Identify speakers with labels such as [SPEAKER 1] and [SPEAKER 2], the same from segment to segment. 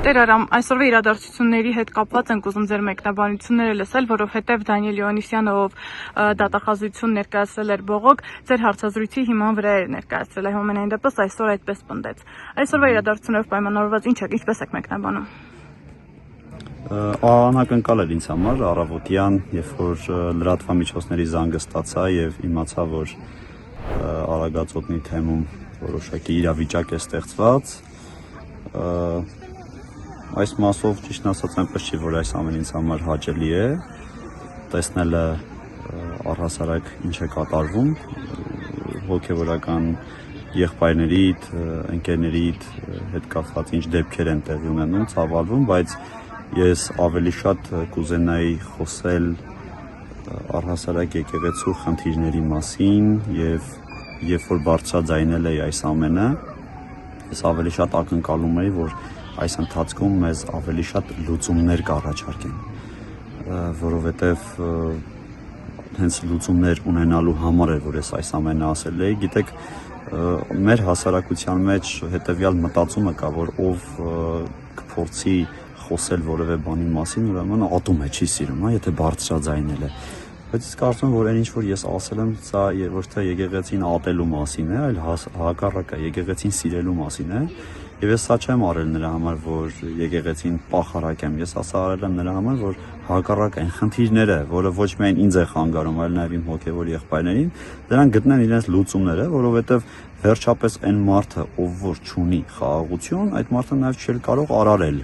[SPEAKER 1] Տեր Արամ, այսօրվա իրադարձությունների հետ կապված ենք ուզում ձեր մեկնաբանությունները լսել, որովհետև Դանիել Իոնիսյանը, ով դատախազություն ներկայացրել էր բողոք, ձեր հարցազրույցի հիման վրա էր ներկայացրել, այնուամենայն դեպս այսօր այդպես պնդեց։ Այսօրվա իրադարձություններով պայմանավորված ինչպես եք մեկնաբանում։
[SPEAKER 2] Անակնկալ էր ինձ համար առավոտյան, երբ որ լրատվամիջոցների զանգը ստացա եւ իմացա, որ Արագածոտնի թեմում որոշակի իրավիճակ է ստեղծված, այս մասով ճիշտ ասած այնպես չի, որ այս ամեն ինձ համար հաճելի է տեսնելը առհասարակ ինչ է կատարվում, հոգևորական եղբայրներիդ, ընկերներիդ հետ կապված ինչ դեպքեր են տեղի ունենում, ցավալվում, բայց ես ավելի շատ կուզենայի խոսել առհասարակ եկեղեցու խնդիրների մասին եւ երբ որ բարձրաձայնել էի այս ամենը, ես ավելի շատ ակնկալում էի, որ այս ընթացքում մեզ ավելի շատ լուծումներ կառաջարկեն, որովհետեւ հենց լուծումներ ունենալու համար էր, որ ես այս ամենը ասել էի, գիտեք, մեր հասարակության մեջ հետեւյալ մտածումը կա, որ ով կփորձի խոսել որևէ բանի մասին, ուրեմն ատում է, չի սիրում, հա, եթե բարձրաձայնել է։ Բայց ես կարծում եմ, որ այն ինչ որ ես ասել եմ, սա ոչ թե եկեղեցին ատելու մասին է, այլ հակառակը եկեղեցին սիրելու մասին է։ Եվ ես սա չեմ արել նրա համար, որ եկեղեցին պախարակեմ, ես ասա արել եմ նրա համար, որ հակառակը այն խնդիրները, որը ոչ միայն ինձ է խանգարում, այլ նաև իմ հոգևոր եղբայրներին, դրանք գտնեն իրենց լուծումները, որովհետև վերջապես այն մարդը, ով որ չունի խաղաղություն, այդ մարդը նաև չի կարող արարել։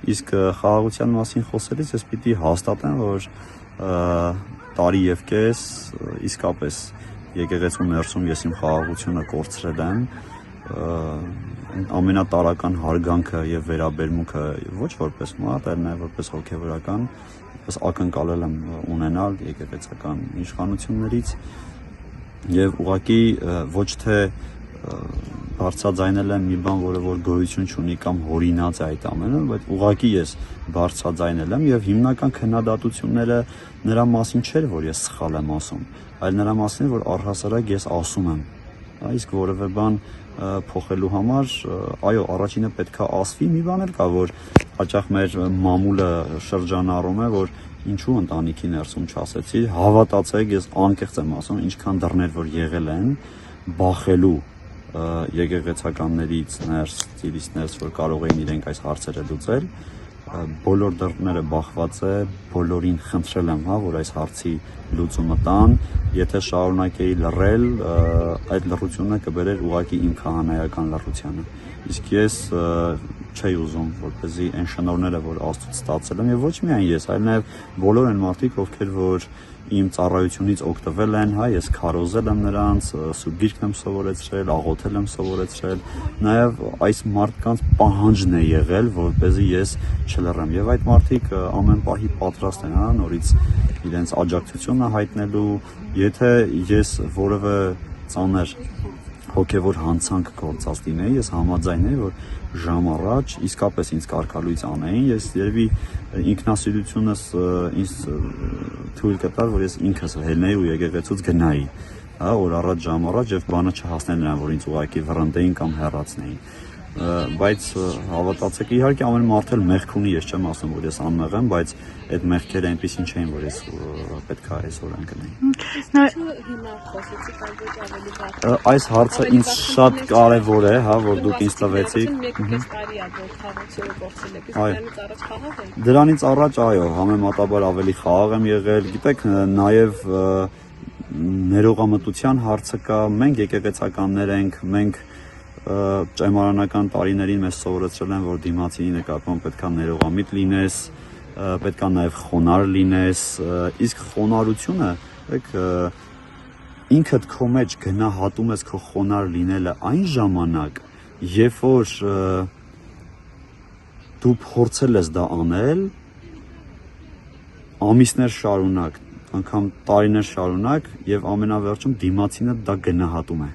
[SPEAKER 2] Իսկ խաղաղության մասին խոսելիս ես պիտի հաստատեմ, որ տարի եւ կես իսկապես եկեղեցու ներսում ես իմ խաղաղությունը կորցրել եմ, ամենատարական հարգանքը եւ վերաբերմունքը ոչ որպես մարդ, այլ նաեւ որպես հոգեվորական, որպես ակնկալել եմ ունենալ եկեղեցական իշխանություններից եւ ուղղակի ոչ թե բարձրաձայնել եմ մի բան, որը որ գոյություն չունի կամ հորինած է այդ ամենը, բայց ուղղակի ես բարձրաձայնել եմ եւ հիմնական քննադատությունները նրա մասին չէր, որ ես սխալ եմ ասում, այլ նրա մասին, որ առհասարակ ես ասում եմ, իսկ որևէ բան փոխելու համար, այո, առաջինը պետքա ասվի, մի բան էլ կա, որ հաճախ մեր մամուլը շրջանառում է, որ ինչու ընտանիքի ներսում չասեցի, հավատացեք, ես անկեղծ եմ ասում, ինչքան դռներ որ եղել են, բախելու եկեղեցականներից ներս, ծիրից ներս, որ կարող էին իրենք այս հարցերը լուծել, բոլոր դռները բախված է, բոլորին խնդրել եմ, հա, որ այս հարցի լուծումը տան, եթե շարունակեի լռել, այդ լռությունը կբերեր ուղղակի իմ քահանայական լռությանը, իսկ ես չէի ուզում, որպեսզի այն շնորհները, որ Աստծուց ստացել եմ, եւ ոչ միայն ես, այլ նաեւ բոլոր այն մարդիկ, ովքեր որ իմ ծառայությունից օգտվել են, հա, ես քարոզել եմ նրանց, սուրբ գիրքն եմ սովորեցրել, աղոթել եմ սովորեցրել, նաև այս մարդկանց պահանջն է եղել, որպեսզի ես չլռեմ, եւ այդ մարդիկ ամեն պահի պատրաստ են, հա, նորից իրենց աջակցությունը հայտնելու, եթե ես որևէ ծանր հոգևոր հանցանք գործած լինեի, ես համաձայն էի, որ ժամ առաջ իսկապես ինձ կարգալույց անեին, ես երևի ինքնասիրությունս ինձ թույլ կտար, որ ես ինքս հելնեի ու եկեղեցուց գնայի, հա, օր առաջ, ժամ առաջ եւ բանը չհասներ նրան, որ ինձ ուղղակի վռնդեին կամ հեռացնեին, բայց հավատացեք, իհարկե ամեն մարդ էլ մեղք ունի, ես չեմ ասում, որ ես անմեղ եմ, բայց այդ մեղքերը այնպեսին չէին, որ ես պետք է այսօր ընկնեի։ Այս հարցը ինձ շատ կարևոր է, հա, որ դուք ինձ տվեցիք։ Դրանից առաջ, այո, համեմատաբար ավելի խաղաղ եմ եղել, գիտեք, նաև ներողամտության հարցը կա, մենք եկեղեցականներ ենք, մենք ճեմարանական տարիներին մեզ սովորեցրել են, որ դիմացինի նկատմամբ պետքա ներողամիտ լինես, պետքա նաև խոնարհ լինես, իսկ խոնարհությունը, ինքդ քո մեջ գնահատում ես քո խոնարհ լինելը այն ժամանակ, երբ որ դու փորձել ես դա անել, ամիսներ շարունակ, անգամ տարիներ շարունակ եւ ամենավերջում դիմացինը դա գնահատում է։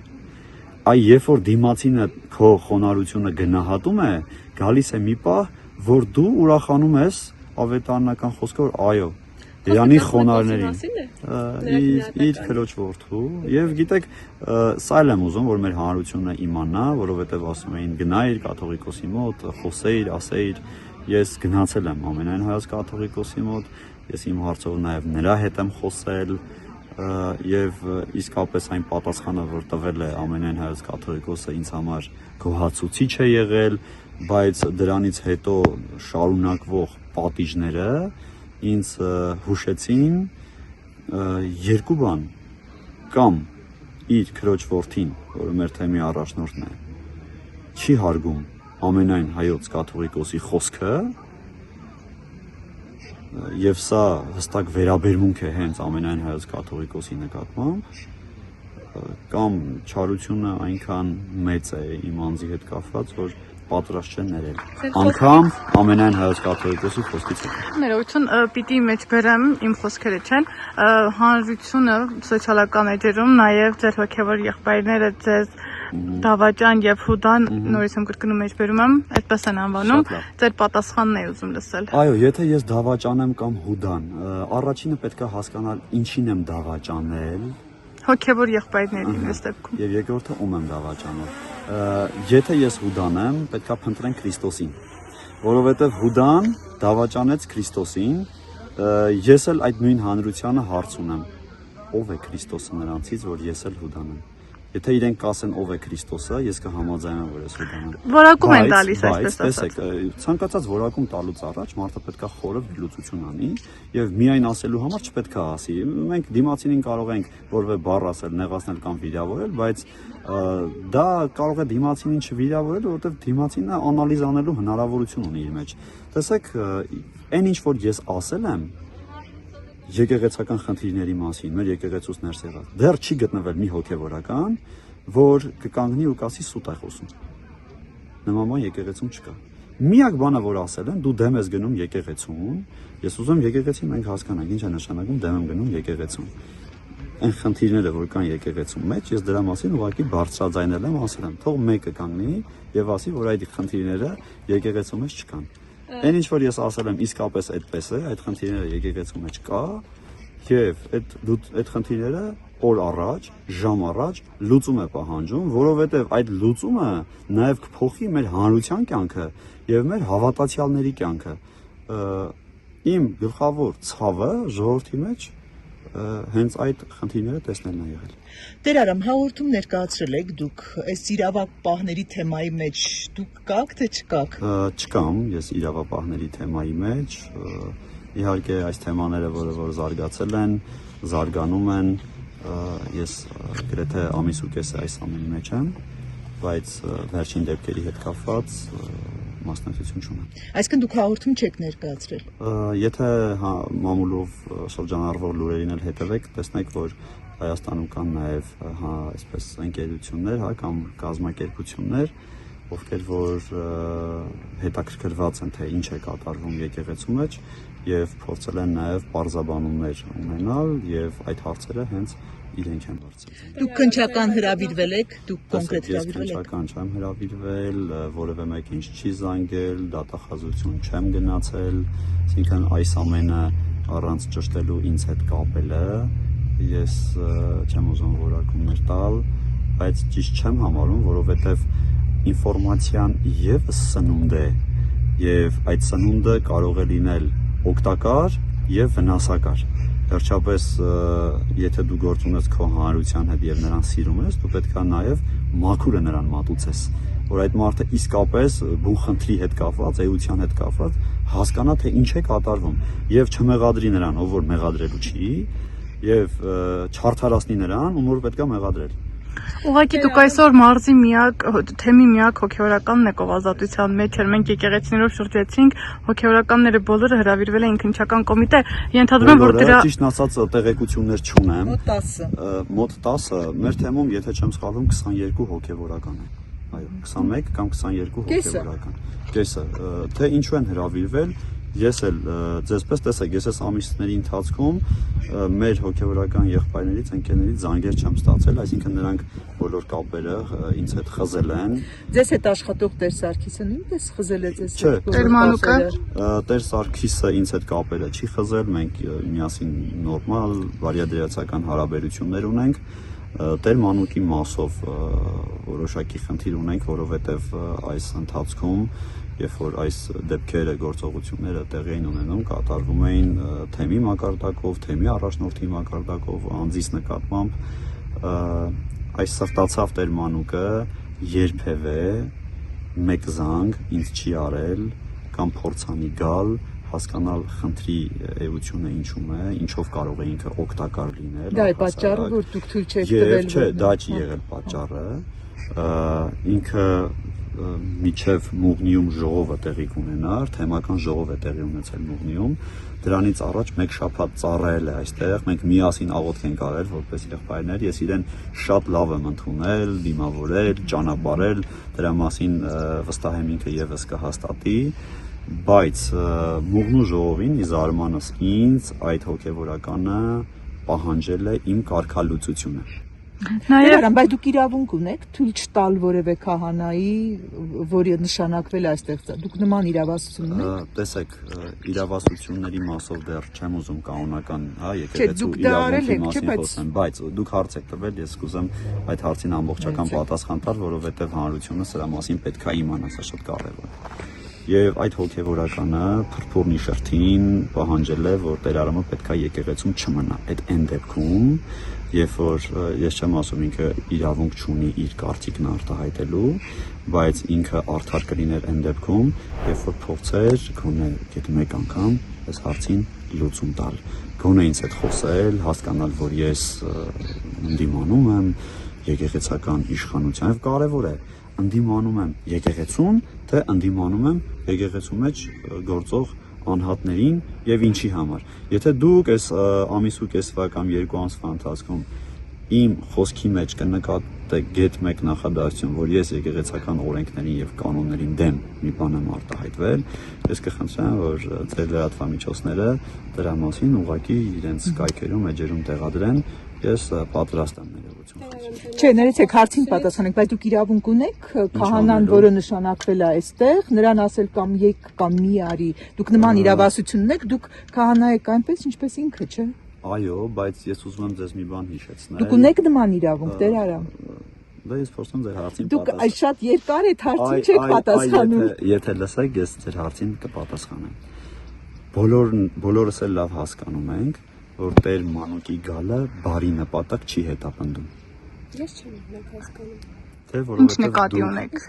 [SPEAKER 2] Այ երբ որ դիմացինը քո խոնարհությունը գնահատում է, գալիս է մի պահ, որ դու ուրախանում ես ավետարանական խոսքը, որ այո, Երանի խոնարհներին, իր քրոջ որդու, եւ գիտեք, սա էլ եմ ուզում, որ մեր հանրությունը իմանա, որովհետեւ ասում էին գնայր կաթողիկոսի մոտ, խոսեիր, ասեիր, ես գնացել եմ ամենայն հայոց կաթողիկոսի մոտ, ես իմ հարցով նաեւ նրա հետ եմ խոսել եւ իսկապես այն պատասխանը, որ տվել է ամենայն հայոց կաթողիկոսը ինձ համար գոհացուցիչ է եղել, բայց դրանից հետո շարունակվող պատիժները ինձ հուշեցին երկու բան կամ իր քրոջ որդին, որը մեր թեմի առաջնորդն է, չի հարգում ամենայն հայոց կաթողիկոսի խոսքը եւ սա հստակ վերաբերմունք է հենց ամենայն հայոց կաթողիկոսի նկատմամբ կամ չարությունը այնքան մեծ է իմ անձի հետ կապված, որ պատրաստ չեն ներել անգամ ամենայն հայոց կաթողիկոսի խոսքից հետո։
[SPEAKER 1] Ներողություն, պիտի մեջ բերեմ իմ խոսքերը չեն, հանրությունը սոցիալական էջերում նաև ձեր հոգևոր եղբայրները ձեզ Դավաճան եւ Հուդան նորից եմ կրկնում մեջ բերում եմ, այդպես են անվանում, ձեր պատասխանն է ուզում լսել։
[SPEAKER 2] Այո, եթե ես Դավաճան եմ կամ Հուդան, առաջինը պետք է հասկանալ ինչին եմ դավաճանել,
[SPEAKER 1] հոգևոր եղբայրներին այս դեպքում։
[SPEAKER 2] Եվ երկրորդը ում եմ դավաճանել։ Եթե ես Հուդան եմ, պետք է փնտրենք Քրիստոսին, որովհետև Հուդան դավաճանեց Քրիստոսին, ես էլ այդ նույն հանրությանը հարց ունեմ. ով է Քրիստոսը նրանցից, որ ես էլ Հուդան եմ։ Եթե իրենք կասեն ով է Քրիստոսը, ես կհամաձայնեմ, որ ես Հուդան եմ։
[SPEAKER 1] Որակում են տալիս այսպես
[SPEAKER 2] ասած։ Ցանկացած որակում տալուց առաջ մարդը պետք է խորը վերլուծություն անի եւ միայն ասելու համար չպետք է ասի։ Մենք դիմացինին կարող ենք որևէ բառ ասել, նեղացնել կամ վիրավորել, բայց դա կարող է դիմացինին չվիրավորել, որովհետեւ դիմացինը անալիզ անելու հնարավորություն ունի իր մեջ։ Տեսեք, այն ինչ որ ես ասել եմ եկեղեցական խնդիրների մասին, մեր եկեղեցուց ներս եղած։ Դեռ չի գտնվել մի հոգևորական, որ կկանգնի ու կասի սուտ է խոսում։ Նման բան եկեղեցում չկա։ Միակ բանը, որ ասել են, դու դեմ ես գնում եկեղեցուն, ես ուզում եկեղեցին մենք հասկանանք, ինչ է նշանակում դեմ եմ գնում եկեղեցուն։ Այն խնդիրները, որ կան եկեղեցու մեջ, ես դրա մասին ուղղակի բարձրաձայնել եմ, ասել եմ, թող մեկը կանգնի եւ ասի, որ այդ խնդիրները եկեղեցու մեջ չկան։ Այն ինչ որ ես ասել եմ իսկապես այդպես է, այդ խնդիրները եկեղեցու մեջ կա եւ այդ խնդիրները օր առաջ, ժամ առաջ լուծում է պահանջում, որովհետեւ այդ լուծումը նաեւ կփոխի մեր հանրության կյանքը եւ մեր հավատացյալների կյանքը։ Իմ գլխավոր ցավը ժողովրդի մեջ հենց այդ խնդիրները տեսնելն է եղել։
[SPEAKER 3] Տեր Արամ, հաղորդում ներկայացրել եք դուք այս իրավապահների թեմայի մեջ դուք կաք թե չկաք։
[SPEAKER 2] Չկամ, ես իրավապահների թեմայի մեջ, իհարկե այս թեմաները, որ զարգացել են, զարգանում են, ես գրեթե ամիս ու կես այս ամենի մեջ եմ, բայց վերջին դեպքերի հետ կապված մասնակցություն չունեմ։
[SPEAKER 3] Այսինքն դուք հաղորդում չեք ներկայացրել։
[SPEAKER 2] Եթե մամուլով շրջանառվող լուրերին էլ հետևեք, տեսնեք, որ Հայաստանում կան նաև այսպես ընկերություններ, կամ կազմակերպություններ, ովքեր որ հետաքրքրված են, թե ինչ է կատարվում եկեղեցու մեջ եւ փորձել են նաև պարզաբանումներ ունենալ եւ այդ հարցերը հենց իրենք են բարձրացնում։
[SPEAKER 3] Դուք քննչական հրավիրվել եք, դուք կոնկրետ հրավիրվել եք։
[SPEAKER 2] Քննչական չեմ հրավիրվել, որևէ մեկ ինձ չի զանգել, դատախազություն չեմ գնացել, այսինքն այս ամենը առանց ճշտելու ինձ հետ կապելը ես չեմ ուզում որակումներ տալ, բայց ճիշտ չեմ համարում, որովհետև ինֆորմացիան եւս սնունդ է եւ այդ սնունդը կարող է լինել օգտակար եւ վնասակար։ Վերջապես, եթե դու գործ ունես քո հանրության հետ եւ նրան սիրում ես, դու պետք է նաեւ մաքուրը նրան մատուցես, որ այդ մարդը իսկապես բուն խնդրի հետ կապված, էության հետ կապված հասկանա թե ինչ է կատարվում եւ չմեղադրի նրան, ով որ մեղադրելու չի, եւ չարթարացնի նրան, ում որ պետք է մեղադրել։
[SPEAKER 1] Ուղղակի դուք այսօր մարզի միակ թեմի միակ հոգևորականն եք ով ազատության մեջ էր, մենք եկեղեցիներով շրջեցինք, հոգևորականները բոլորը հրավիրվել էին քննչական կոմիտե, ենթադրում եմ, որ դրա
[SPEAKER 2] ճիշտ ասած տեղեկություններ չունեմ։
[SPEAKER 3] Մոտ 10։
[SPEAKER 2] Մոտ 10-ը, մեր թեմում, եթե չեմ սխալվում, 22 հոգևորական է։ Այո, 21 կամ 22 հոգևորական։ Կեսը, թե ինչու են հրավիրվել, Ես էլ ձեզպես տեսեք, ես այս ամիսների ընթացքում մեր հոգևորական եղբայրներից, ընկերներից զանգեր չեմ ստացել, այսինքն նրանք բոլոր կապերը ինձ հետ խզել են։
[SPEAKER 3] Ձեզ հետ աշխատող Տեր Սարգիսը նույնպես խզել է ձեզ
[SPEAKER 2] Չէ,
[SPEAKER 3] հետ։
[SPEAKER 1] Տեր Մանուկը։
[SPEAKER 2] Տեր Սարգիսը ինձ հետ կապերը չի խզել, մենք միասին նորմալ բարյադերացական հարաբերություններ ունենք։ Տեր Մանուկի մասով որոշակի խնդիր ունենք, որովհետև այս ընթացքում, երբ որ այս դեպքերը, գործողությունները տեղի էին ունենում, կատարվում էին թեմի մակարդակով, թեմի առաջնորդի մակարդակով, անձիս նկատմամբ այս սրտացավ Տեր Մանուկը երբևէ մեկ զանգ ինձ չի արել կամ փորձանի գալ հասկանալ խնդրի էությունը ինչում է, ինչով կարող է ինքը օգտակար լինել։
[SPEAKER 3] Դա է պատճառը, որ դուք թույլ չեք
[SPEAKER 2] Եվ
[SPEAKER 3] տվել։
[SPEAKER 2] չէ, դա չի եղել պատճառը։ Ինքը միջև Մուղնիում ժողովը տեղի կունենար, թեմական ժողով է տեղի ունեցել Մուղնիում։ Դրանից առաջ մեկ շաբաթ ծառայել է այստեղ, մենք միասին աղոթք ենք արել որպես եղբայրներ, ես իրեն շատ լավ եմ ընդունել, դիմավորել, ճանապարհել, դրա մասին վստահ եմ ինքը եւս կհաստատի, բայց Մուղնու ժողովին ի զարմանս ինձ այդ հոգևորականը պահանջել է իմ կարգալուծությունը։
[SPEAKER 1] Նաև
[SPEAKER 3] Բայց դուք իրավունք ունեք թույլ չտալ որևէ քահանայի, որը նշանակվել է այստեղ։ Դուք նման իրավասություն ունեք։
[SPEAKER 2] Տեսեք, իրավասությունների մասով դեռ չեմ ուզում կանոնական, հա,
[SPEAKER 3] Չէ,
[SPEAKER 2] եկեղեցու
[SPEAKER 3] դուք դա արել
[SPEAKER 2] իրավունքի
[SPEAKER 3] եք, չէ,
[SPEAKER 2] մասին
[SPEAKER 3] բայց-
[SPEAKER 2] խոսեմ, բայց դուք հարց եք տվել, ես կուզեմ այդ հարցին ամբողջական պատասխան տալ, որովհետև հանրությունը սրա մասին պետք է իմանա, սա շատ կարևոր է։ Եվ այդ հոգևորականը Փրփուրնի շրթին պահանջել է, որ Տեր Արամը պետք է եկեղեցում չմնա։ Այդ այն դեպքում, երբ որ ես չեմ ասում ինքը իրավունք չունի իր կարծիքն արտահայտելու, բայց ինքը արդար կլիներ այն դեպքում, երբ որ փորձեր գոնե գետի մեկ անգամ այս հարցին լուծում տալ։ Գոնե ինձ հետ խոսել, հասկանալ, որ ես ընդդիմանում եմ եկեղեցական իշխանության, եւ կարևոր է ընդդիմանում եմ եկեղեցուն, թե ընդդիմանում եմ եկեղեցու մեջ գործող անհատներին եւ ինչի համար։ Եթե դուք այս ամիսու կեսվա կամ 2 ամսվա ընթացքում իմ խոսքի մեջ կնկատեք գետ մեկ նախադասություն, որ ես եկեղեցական օրենքներին եւ կանոններին դեմ մի բան եմ արտահայտվել, ես կխնդրեմ, որ ձեր լրատվամիջոցները դրա մասին ուղղակի իրենց կայքերում, էջերում տեղադրեն, ես պատրաստ եմ ներողություն խնդրել։
[SPEAKER 3] Չէ, ներեցեք հարցին պատասխանեք, բայց դուք իրավունք ունեք քահանան,
[SPEAKER 2] անելու։
[SPEAKER 3] որը նշանակվել է այստեղ, նրան ասել կամ եկ կամ մի արի։ Դուք նման իրավասություն ունեք, դուք քահանա եք այնպես, ինչպես ինքը, չէ։
[SPEAKER 2] Այո, բայց ես ուզում եմ ձեզ մի բան հիշեցնել։
[SPEAKER 3] Դուք ունեք նման իրավունք, Տեր Արամ։
[SPEAKER 2] Դա ես փորձում ձեր հարցին
[SPEAKER 3] Դուք այս շատ երկար է հարցին չեք պատասխանում։
[SPEAKER 2] Եթե լսեք, ես ձեր հարցին կպատասխանեմ։ Բոլորս էլ լավ հասկանում ենք, որ Տեր Մանուկի գալը բարի նպատակ չի հետապնդում։
[SPEAKER 4] Ես չեմ հասկանում։
[SPEAKER 2] Թե
[SPEAKER 1] Ինչ նկատի ունեք։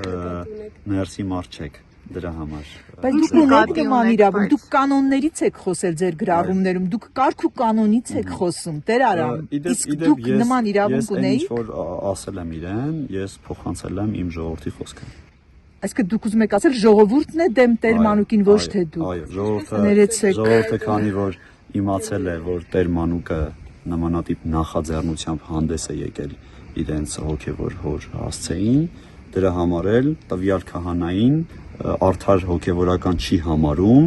[SPEAKER 2] Ներսի մարդ չեք դրա համար։
[SPEAKER 3] Բայց դուք
[SPEAKER 1] Ինչ
[SPEAKER 3] ունեք
[SPEAKER 1] նկատի
[SPEAKER 3] նման
[SPEAKER 1] ունեք,
[SPEAKER 3] իրավունք,
[SPEAKER 1] բայց-
[SPEAKER 3] դուք կանոններից եք խոսել ձեր գրառումներում, դուք կարգ ու կանոնից եք խոսում, Տեր Արամ։ Իսկ դուք նման իրավունք
[SPEAKER 2] Ես
[SPEAKER 3] ունեիք։
[SPEAKER 2] ինչ որ ասել եմ իրեն, ես փոխանցել եմ իմ ժողովրդի խոսքը։
[SPEAKER 3] Այսինքն դուք ուզում եք ասել ժողովուրդն է դեմ Տեր Մանուկին, ոչ թե դուք։
[SPEAKER 2] Այո, ժողովուրդը
[SPEAKER 3] Ներեցեք։
[SPEAKER 2] ժողովուրդը քանի որ իմացել է, որ Տեր Մանուկը նմանատիպ նախաձեռնությամբ հանդես է եկել իրենց հոգևոր հոր հասցեին, դրա համար էլ տվյալ քահանային արդար հոգևորական չի համարում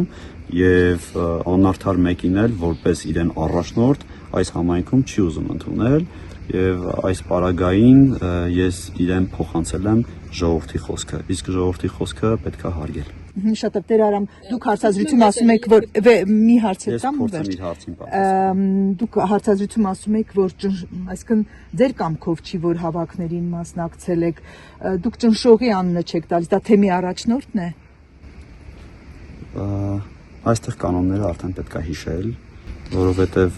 [SPEAKER 2] եւ անարդար մեկին էլ որպես իրեն առաջնորդ այս համայնքում չի ուզում ընդունել եւ այս պարագային ես իրեն փոխանցել եմ ժողովրդի խոսքը, իսկ ժողովրդի խոսքը պետք է հարգել։
[SPEAKER 3] Շատ է, Տեր Արամ, դուք հարցազրույցում ասում եք, որ մի հարց է
[SPEAKER 2] Ես
[SPEAKER 3] տամ
[SPEAKER 2] փորձեմ
[SPEAKER 3] վերջ։
[SPEAKER 2] իր հարցին պատասխանել։
[SPEAKER 3] Դուք հարցազրույցում ասում եք, որ այսինքն ձեր կամքով չի, որ հավաքներին մասնակցել եք, դուք ճնշողի անունը չեք տալիս, դա թեմի առաջնորդն է։
[SPEAKER 2] Այստեղ կանոնները արդեն պետք է հիշել, որովհետև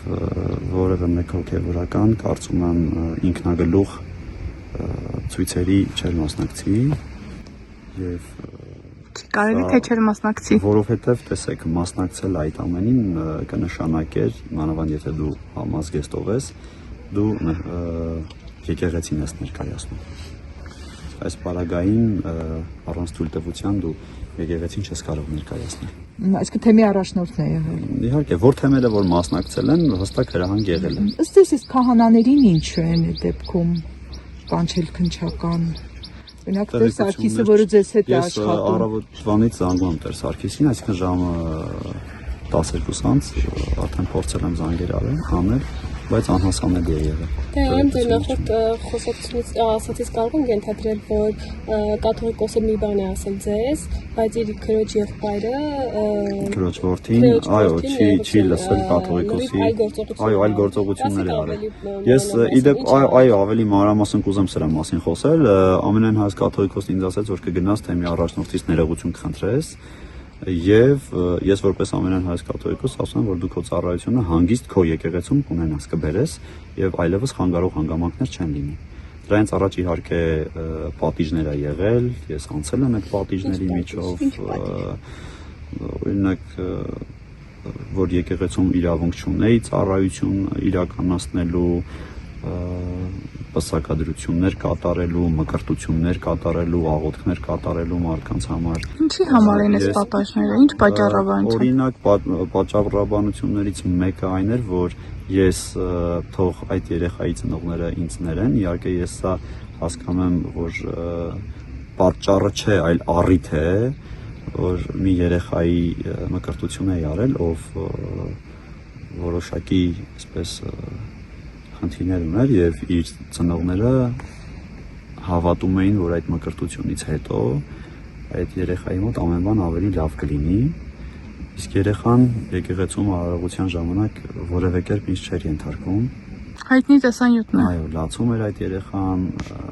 [SPEAKER 2] որևէ մեկ հոգևորական կարծում եմ ինքնագլուխ ցույցերի չեր մասնակցի եւ
[SPEAKER 1] Կարելի թե չէր մասնակցի։
[SPEAKER 2] որովհետև տեսեք մասնակցել այդ ամենին կնշանակեր մանավանդ եթե դու համազգեստով ես դու եկեղեցին ես ներկայացնում այս պարագային առանց թույլտվության դու եկեղեցին չես կարող ներկայացնել
[SPEAKER 3] Այսինքն թեմի առաջնորդն է եղել։
[SPEAKER 2] իհարկե որ թեմերը որ մասնակցել են հստակ հրահանգ եղել են
[SPEAKER 3] Ըստ էս քահանաներին ինչ են այդ դեպքում կանչել քնչական Օրինակ Տեր Սարգիսը, որը ձեզ հետ է
[SPEAKER 2] Ես
[SPEAKER 3] աշխատում։
[SPEAKER 2] առավոտվանից զանգում եմ Տեր Սարգիսին, այսինքն ժամը 12-ից արդեն փորձել եմ զանգեր անել, բայց անհասանելի է եղել։
[SPEAKER 4] Դե այն ձեր նախորդ խոսակցությունից ասացից կարող եմ ենթադրել, որ կաթողիկոսը մի բան է ասել ձեզ, բայց իր քրոջ եղբայրը
[SPEAKER 2] Քրոջ որդին, այո, չի լսել կաթողիկոսի, այո, այլ գործողություններ է արել։ Ես իդեպ այո, ավելի մանրամասն կուզեմ սրա մասին խոսել, ամենայն հայոց կաթողիկոսն ինձ ասաց, որ կգնաս թեմի առաջնորդից ներողություն կխնդրես, եւ ես որպես ամենայն հայոց կաթողիկոս ասում եմ, որ դու քո ծառայությունը հանգիստ քո եկեղեցում կունենաս, կբերես եւ այլևս խանգարող հանգամանքներ չեն լինի։ Դրանից առաջ իհարկե պատիժներ ա եղել, ես անցել եմ այդ պատիժների միջով, օրինակ որ եկեղեցում իրավունք չունեի ծառայություն իրականացնելու, պսակադրություններ կատարելու, մկրտություններ կատարելու, աղոթքներ կատարելու մարդկանց համար։
[SPEAKER 1] Ինչի համար են այս պատասխանները, ինչ պատճառաբանություն։
[SPEAKER 2] Օրինակ պատճառաբանություններից մեկը այն էր, որ ես թող այդ երեխայի ծնողները ինձ ներեն, իհարկե ես սա հասկանում եմ, որ պատճառը չէ, այլ առիթ է, որ մի երեխայի մկրտություն է արել, ով որոշակի, այսպես խնդիրներ ուներ եւ իր ծնողները հավատում էին, որ այդ մկրտությունից հետո այդ երեխայի մոտ ամեն բան ավելի լավ կլինի, իսկ երեխան եկեղեցում արարողության ժամանակ որևէ կերպ ինձ չէր ենթարկվում։
[SPEAKER 1] Հայտնի տեսանյութն է։
[SPEAKER 2] Այո, լացում էր այդ երեխան,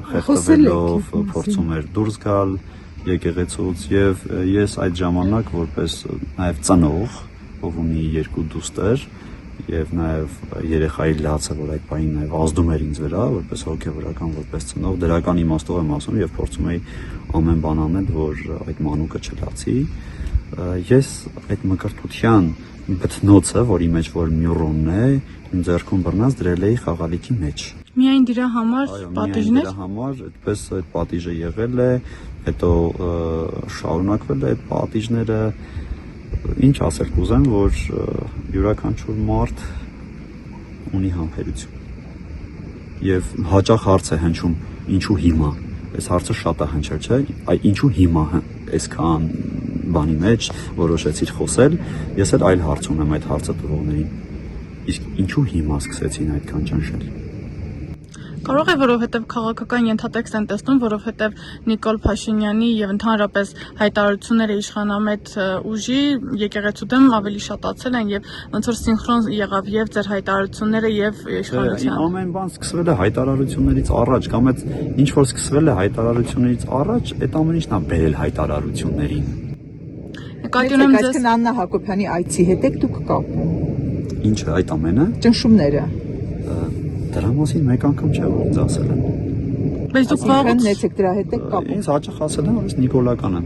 [SPEAKER 2] խեղդվելով, փորձում էր դուրս գալ եկեղեցուց եւ ես այդ ժամանակ որպես նաեւ ծնող, ով ունի 2 դուստր եւ նաեւ երեխայի լացը, որ այդ բանին նաեւ ազդում էր ինձ վրա, որպես հոգեվորական, որպես ծնող, դրական իմաստով եմ ասում եւ փորձում էի ամեն բան անել, որ այդ մանուկը չլացի։ Ես այդ մկրտության բթնոցը, որի մեջ որ մյուրոնն է, իմ ձեռքում բռնած դրել էի խաղալիքի մեջ։
[SPEAKER 1] Միայն դրա համար պատիժներ։
[SPEAKER 2] Դրա համար այդպես այդ պատիժը եղել է, հետո շարունակվել է այդ պատիժները։ Ինչ ասել կուզեմ, որ յուրաքանչյուր մարդ ունի համբերություն եւ հաճախ հարց է հնչում ինչու հիմա, այս հարցը շատ է հնչել, չէ, այ ինչու հիմա այսքան բանի մեջ որոշեցիր խոսել, ես էլ այլ հարց ունեմ այդ հարցը տվողներին, իսկ ինչու հիմա սկսեցին այդքան ճնշել։
[SPEAKER 1] Կարող է, որովհետև քաղաքական ենթատեքստ են տեսնում, որովհետև Նիկոլ Փաշինյանի եւ ընդհանրապես հայտարարությունները իշխանամետ ուժի եկեղեցու դեմ ավելի շատացել են եւ ոնց որ սինխրոն եղավ եւ ձեր հայտարարությունները եւ իշխանության։
[SPEAKER 2] Ամեն բան սկսվել է հայտարարություններից առաջ, կամ այդ ինչ որ սկսվել է հայտարարություններից առաջ, այդ ամեն ինչն է բերել հայտարարություններին։
[SPEAKER 1] Նկատի ունեմ ձեզ։
[SPEAKER 3] Այսինքն Աննա Հակոբյանի այցի հետ եք դուք կապում։
[SPEAKER 2] Ինչը այդ ամենը։
[SPEAKER 3] Ճնշումները։
[SPEAKER 2] Դրա մասին մեկ անգամ չէ որ ինձ ասել են։
[SPEAKER 1] Բայց դուք
[SPEAKER 3] Այսինքն նետ եք դրա հետ եք կապում։
[SPEAKER 2] Ինձ հաճախ ասել են, որ ես նիկոլական եմ։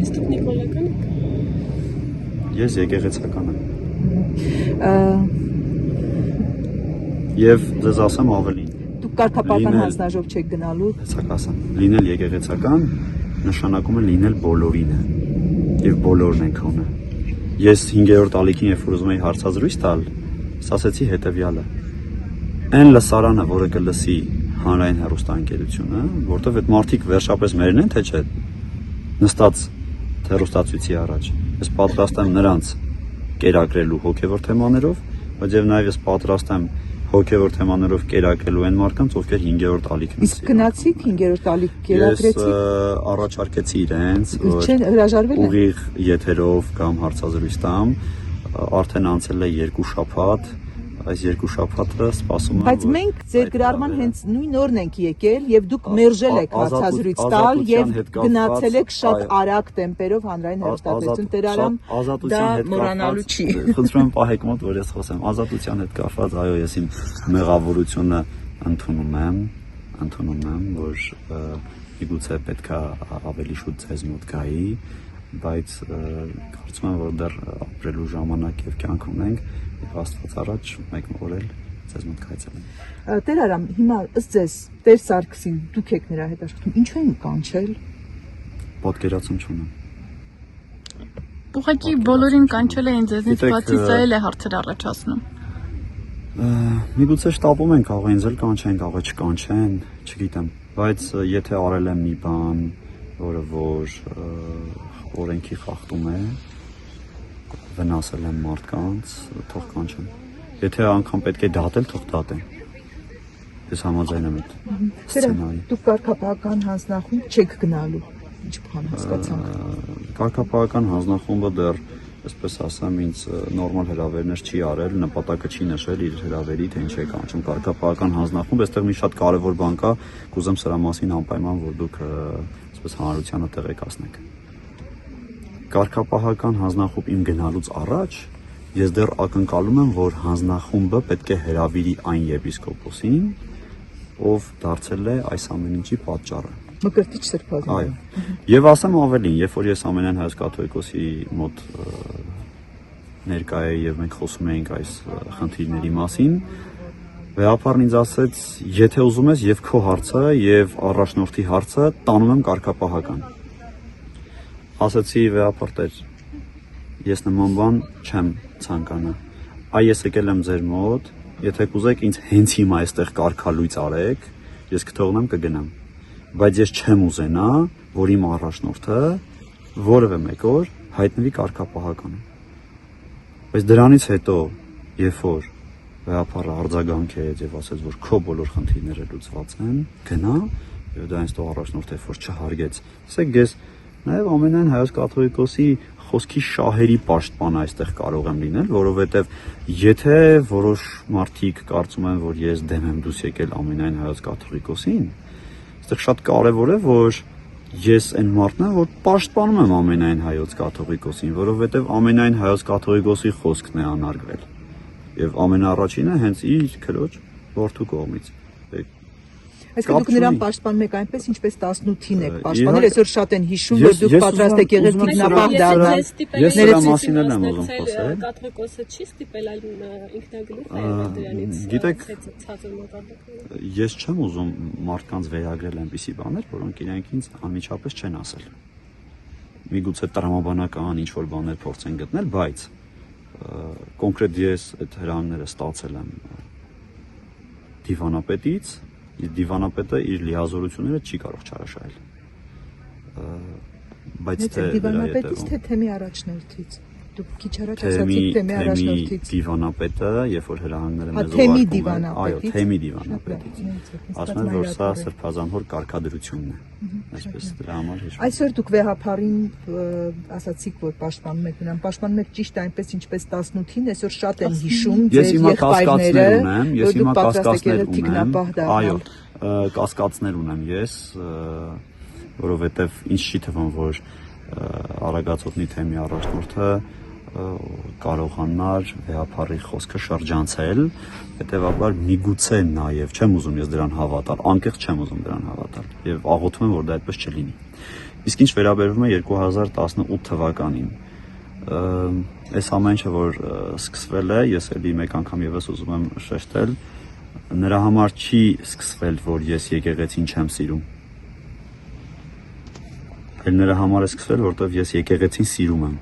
[SPEAKER 4] Իսկ դուք նիկոլական եք։
[SPEAKER 2] Ես եկեղեցական եմ։ Եվ ձեզ ասեմ ավելին։
[SPEAKER 3] Դուք կարգապահական հանձնաժողով չեք գնալու։
[SPEAKER 2] Հեսակասան։ Լինել եկեղեցական նշանակում է լինել բոլորինը։ Եվ բոլորն են քոնը։ Ես 5-րդ ալիքին երբ ուզում էի հարցազրույց տալ, ասացի հետեւյալը. Այն լսարանը, որը կլսի հանրային հեռուստաընկերությունը, որտեղ այդ մարդիկ վերջապես մերն են, թե չէ, նստած հեռուստացույցի առաջ, ես պատրաստ եմ նրանց կերակրելու հոգևոր թեմաներով, բայց եւ նաեւ ես պատրաստ եմ հոգևոր թեմաներով կերակրելու այն մարդկանց, ովքեր 5-րդ ալիքն
[SPEAKER 3] Իսկ գնացիք 5-րդ ալիք կերակրեցիք։
[SPEAKER 2] Ես առաջարկեցի իրենց, որ
[SPEAKER 3] Չեն հրաժարվել են։
[SPEAKER 2] ուղիղ եթերով կամ հարցազրույց տամ, արդեն անցել է 2 շաբաթ, այս 2 շաբաթը սպասում եմ։
[SPEAKER 3] Բայց մենք ձեր գրառման հենց նույն օրն ենք եկել եւ դուք մերժել եք հարցազրույց տալ եւ գնացել եք շատ արագ տեմպերով հանրային հեռուստատեսություն Տերարամ, դա մոռանալու չի։
[SPEAKER 2] Խնդրում եմ պահեք մոտ, որ ես խոսեմ ազատության հետ կապված, այո, ես իմ մեղավորությունը ընդունում եմ, որ միգուցե պետքա ավելի շուտ ձեզ մոտ գայի, բայց կարծում եմ, որ դեռ ապրելու ժամանակ եւ կյանք ունենք եւ Աստված առաջ մեկ օր էլ ձեզ մոտ կայցելեմ։
[SPEAKER 3] Տեր Արամ, հիմա ըստ ձեզ Տեր Սարգսին դուք եք նրա հետ աշխատում, ինչու են կանչել։
[SPEAKER 2] Պատկերացում չունեմ։
[SPEAKER 1] Ուղղակի բոլորին կանչել էին ձեզնից բացի, սա էլ է հարցեր առաջացնում։
[SPEAKER 2] Միգուցե շտապում են, կարող են ինձ էլ կանչեն, կարող է չկանչեն, չգիտեմ։ Բայց եթե արել եմ մի բան, որը որ օրենքի խախտում է, վնասել եմ մարդկանց, թող կանչեմ։ Եթե անգամ պետք է դատել, թող դատեն։ Ես համաձայն եմ այդ սցենարի։
[SPEAKER 3] Դուք կարգապահական հանձնախումբ չեք գնալու, ինչ բան հասկացանք։
[SPEAKER 2] Կարգապահական հանձնախումբը դեռ, այսպես ասեմ, ինձ նորմալ հրավերներ չի արել, նպատակը չի նշել իր հրավերի, թե ինչ է կանչում կարգապահական հանձնախումբ, այստեղ մի շատ կարևոր բան կա, կուզեմ սրա մասին անպայման, որ դուք այսպես հանրությանը տեղեկացնեք։ Կարգապահական հանձնախումբ իմ գնալուց առաջ ես դեռ ակնկալում եմ, որ հանձնախումբը պետք է հրավիրի այն եպիսկոպոսին, ով դարձել է այս ամեն ինչի պատճառը։
[SPEAKER 3] Մկրտիչ Սրբազան։
[SPEAKER 2] Այո։ Եվ ասեմ ավելին, երբ որ ես ամենայն հայոց կաթողիկոսի մոտ ներկա էի եւ մենք խոսում էինք այս խնդիրների մասին, վեհապարն ինձ ասեց, եթե ուզում ես եւ քո հարցը եւ առաջնորդի հարցը տանում եմ կարգապահական։ Ասացի վեհապար տեր, ես նման բան չեմ ցանկանա։ Այ ես եկել եմ ձեր մոտ, եթե կուզեք ինձ հենց հիմա այստեղ կարգալույց արեք, ես կթողնեմ կգնամ։ Բայց ես չեմ ուզենա, որ իմ առաջնորդը որևէ մեկ օր հայտնվի կարգապահականում։ Բայց դրանից հետո, երբ որ վեհապարը արձագանքեց եւ ասեց, որ քո բոլոր խնդիրները լուծված են, գնա եւ դա ինձ թող առաջնորդը որ չհարգեց։ Ասեք ես նաեւ ամենայն հայոց կաթողիկոսի խոսքի շահերի պաշտպան այստեղ կարող եմ լինել, որովհետեւ եթե որոշ մարդիկ կարծում են, որ ես դեմ եմ դուրս եկել ամենայն հայոց կաթողիկոսին, այստեղ շատ կարևոր է, որ ես այն մարդն եմ, որ պաշտպանում եմ ամենայն հայոց կաթողիկոսին, որովհետև ամենայն հայոց կաթողիկոսի խոսքն է անարգվել։ Եվ ամենաառաջինը հենց իր քրոջ որդու կողմից։
[SPEAKER 3] Այսինքն դուք նրան պաշտպանում եք այնպես, ինչպես 18-ին եք պաշտպանել, այսօր շատ են հիշում, որ դուք պատրաստ եք եղել թիկնապահ դառնալ։
[SPEAKER 2] Ես նրա մասին եմ ուզում խոսել։
[SPEAKER 4] Կաթողիկոսը չի ստիպել, այլ ինքնագլուխ է եղել դրանից։
[SPEAKER 2] Գիտեք,
[SPEAKER 4] ցածր մոտավորականը։
[SPEAKER 2] ես չեմ ուզում մարդկանց վերագրել այնպիսի բաներ, որոնք իրենք ինձ անմիջապես չեն ասել։ Միգուցե տրամաբանական ինչ-որ բաներ փորձեն գտնել, բայց կոնկրետ ես այդ հրամանները ստացել եմ դիվանապետից, դիվանապետը իր լիազորությունները չի կարող չարաշահել։ Բայց թե
[SPEAKER 3] դիվանապետից թե թեմի առաջնորդից։ Դուք քիչ առաջ ասացիք թեմի առաջնորդից։
[SPEAKER 2] Դիվանապետը, երբ որ հրահանգները մեզ
[SPEAKER 3] թեմի
[SPEAKER 2] ուղարկում են, այո,
[SPEAKER 3] դիվանապետից։
[SPEAKER 2] թեմի դիվանապետից։ Ասում են, որ սա սրբազանհոր կարգադրությունն է։ Այսպես դրա համար հիշում։
[SPEAKER 3] Այսօր դուք վեհապարին ասացիք, որ պաշտպանում եք նրան, պաշտպանում եք ճիշտ այնպես, ինչպես 18-ին, այսօր շատ են հիշում
[SPEAKER 2] Ես
[SPEAKER 3] ձեր
[SPEAKER 2] հիմա
[SPEAKER 3] եղբայրները,
[SPEAKER 2] կասկածներ ունեմ, ես հիմա կասկածներ
[SPEAKER 3] թիկնապահ
[SPEAKER 2] ունեմ։
[SPEAKER 3] դառնալ։
[SPEAKER 2] Այո, կասկածներ ունեմ ես, որովհետև ինձ չի թվում, որ Արագածոտնի թեմի առաջնորդը կարողանար վեհապարի խոսքը շրջանցել, հետևաբար միգուցե նաև չեմ ուզում ես դրան հավատալ, անկեղծ չեմ ուզում դրան հավատալ եւ աղոթում եմ, որ դա այդպես չլինի։ Իսկ ինչ վերաբերվում է 2018 թվականին, այս ամեն ինչը որ սկսվել է, ես էլի մեկ անգամ եւս ուզում եմ շեշտել, նրա համար չի սկսվել, որ ես եկեղեցին չեմ սիրում։ Այլ նրա համար է սկսվել, որտեղ ես եկեղեցին սիրում եմ։